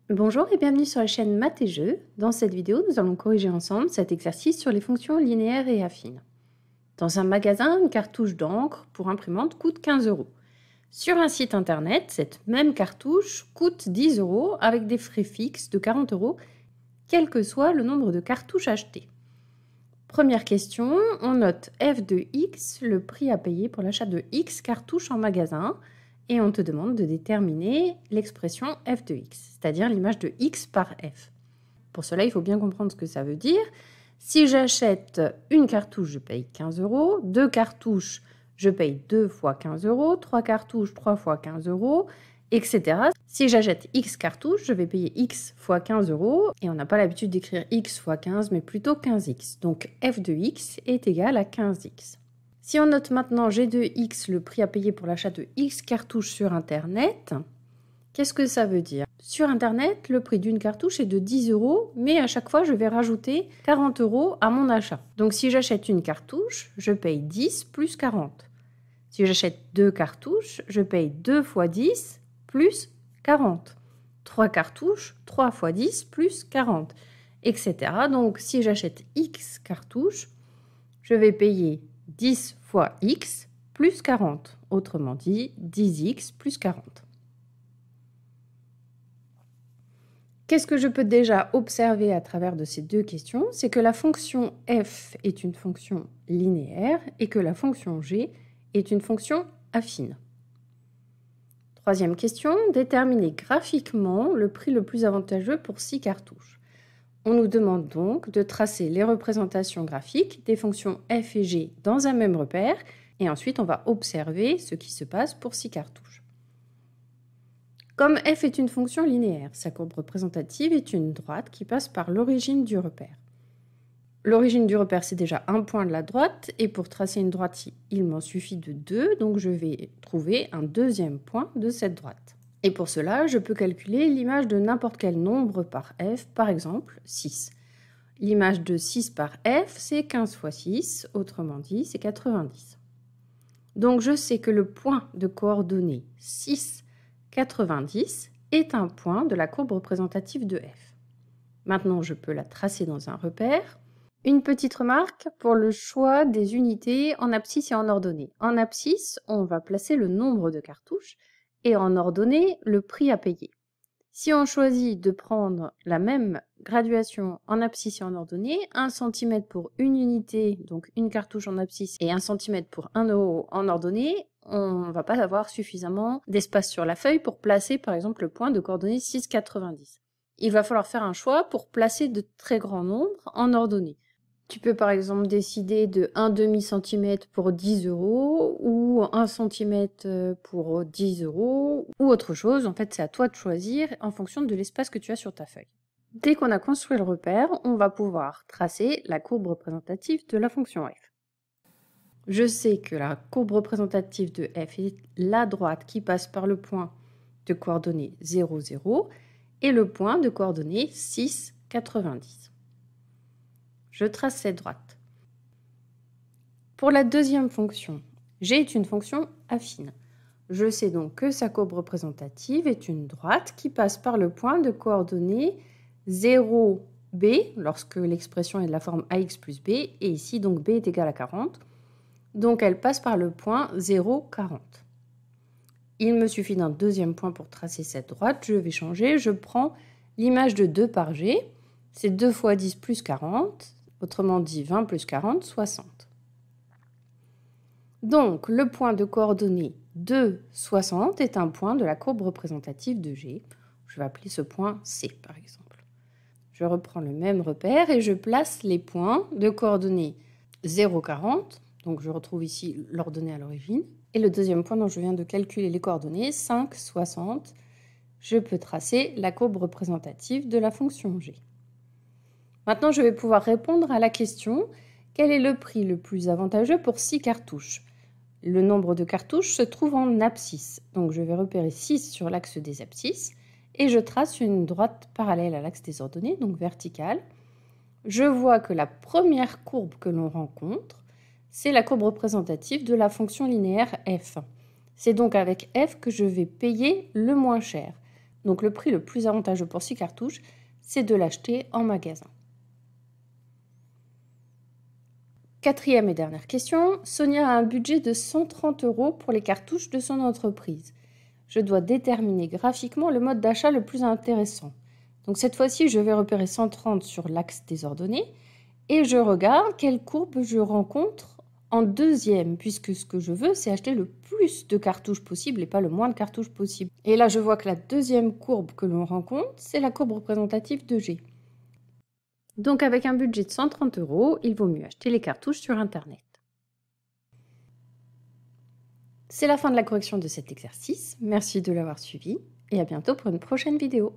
Bonjour et bienvenue sur la chaîne Maths et Jeux. Dans cette vidéo, nous allons corriger ensemble cet exercice sur les fonctions linéaires et affines. Dans un magasin, une cartouche d'encre pour imprimante coûte 15 €. Sur un site internet, cette même cartouche coûte 10 € avec des frais fixes de 40 €, quel que soit le nombre de cartouches achetées. Première question, on note f de x, le prix à payer pour l'achat de x cartouches en magasin, et on te demande de déterminer l'expression f de x, c'est-à-dire l'image de x par f. Pour cela, il faut bien comprendre ce que ça veut dire. Si j'achète une cartouche, je paye 15 €, deux cartouches, je paye 2 fois 15 €, 3 cartouches, 3 fois 15 €, etc. Si j'achète x cartouches, je vais payer x fois 15 €, et on n'a pas l'habitude d'écrire x fois 15, mais plutôt 15x. Donc f de x est égal à 15x. Si on note maintenant g de x, le prix à payer pour l'achat de x cartouches sur Internet, qu'est-ce que ça veut dire? Sur Internet, le prix d'une cartouche est de 10 €, mais à chaque fois, je vais rajouter 40 € à mon achat. Donc si j'achète une cartouche, je paye 10 plus 40. Si j'achète deux cartouches, je paye 2 fois 10 plus 40. 3 cartouches, 3 fois 10 plus 40, etc. Donc si j'achète x cartouches, je vais payer 10 fois x plus 40, autrement dit 10x plus 40. Qu'est-ce que je peux déjà observer à travers de ces deux questions? C'est que la fonction f est une fonction linéaire et que la fonction g est une fonction affine. Troisième question, déterminer graphiquement le prix le plus avantageux pour 6 cartouches. On nous demande donc de tracer les représentations graphiques des fonctions f et g dans un même repère, et ensuite on va observer ce qui se passe pour 6 cartouches. Comme f est une fonction linéaire, sa courbe représentative est une droite qui passe par l'origine du repère. L'origine du repère, c'est déjà un point de la droite, et pour tracer une droite, il m'en suffit de 2, donc je vais trouver un deuxième point de cette droite. Et pour cela, je peux calculer l'image de n'importe quel nombre par f, par exemple 6. L'image de 6 par f, c'est 15 fois 6, autrement dit, c'est 90. Donc je sais que le point de coordonnées 6, 90 est un point de la courbe représentative de f. Maintenant, je peux la tracer dans un repère. Une petite remarque pour le choix des unités en abscisse et en ordonnée. En abscisse, on va placer le nombre de cartouches et en ordonnée, le prix à payer. Si on choisit de prendre la même graduation en abscisse et en ordonnée, 1 cm pour une unité, donc une cartouche en abscisse, et 1 cm pour 1 € en ordonnée, on ne va pas avoir suffisamment d'espace sur la feuille pour placer par exemple le point de coordonnées 6,90. Il va falloir faire un choix pour placer de très grands nombres en ordonnée. Tu peux par exemple décider de 1/2 cm pour 10 € ou 1 cm pour 10 € ou autre chose. En fait, c'est à toi de choisir en fonction de l'espace que tu as sur ta feuille. Dès qu'on a construit le repère, on va pouvoir tracer la courbe représentative de la fonction f. Je sais que la courbe représentative de f est la droite qui passe par le point de coordonnées 0, 0 et le point de coordonnées 6, 90. Je trace cette droite. Pour la deuxième fonction, g est une fonction affine. Je sais donc que sa courbe représentative est une droite qui passe par le point de coordonnées 0, b, lorsque l'expression est de la forme ax plus b, et ici donc b est égal à 40. Donc elle passe par le point 0, 40. Il me suffit d'un deuxième point pour tracer cette droite. Je vais changer, je prends l'image de 2 par g. C'est 2 fois 10 plus 40. Autrement dit, 20 plus 40, 60. Donc, le point de coordonnées 2, 60 est un point de la courbe représentative de G. Je vais appeler ce point C, par exemple. Je reprends le même repère et je place les points de coordonnées 0, 40. Donc, je retrouve ici l'ordonnée à l'origine. Et le deuxième point dont je viens de calculer les coordonnées, 5, 60. Je peux tracer la courbe représentative de la fonction G. Maintenant, je vais pouvoir répondre à la question « Quel est le prix le plus avantageux pour 6 cartouches ?» Le nombre de cartouches se trouve en abscisse. Donc, je vais repérer 6 sur l'axe des abscisses et je trace une droite parallèle à l'axe des ordonnées, donc verticale. Je vois que la première courbe que l'on rencontre, c'est la courbe représentative de la fonction linéaire f. C'est donc avec f que je vais payer le moins cher. Donc le prix le plus avantageux pour 6 cartouches, c'est de l'acheter en magasin. Quatrième et dernière question, Sonia a un budget de 130 € pour les cartouches de son entreprise. Je dois déterminer graphiquement le mode d'achat le plus intéressant. Donc cette fois-ci, je vais repérer 130 sur l'axe des ordonnées et je regarde quelle courbe je rencontre en deuxième, puisque ce que je veux, c'est acheter le plus de cartouches possible et pas le moins de cartouches possible. Et là, je vois que la deuxième courbe que l'on rencontre, c'est la courbe représentative de G. Donc avec un budget de 130 €, il vaut mieux acheter les cartouches sur Internet. C'est la fin de la correction de cet exercice. Merci de l'avoir suivi et à bientôt pour une prochaine vidéo.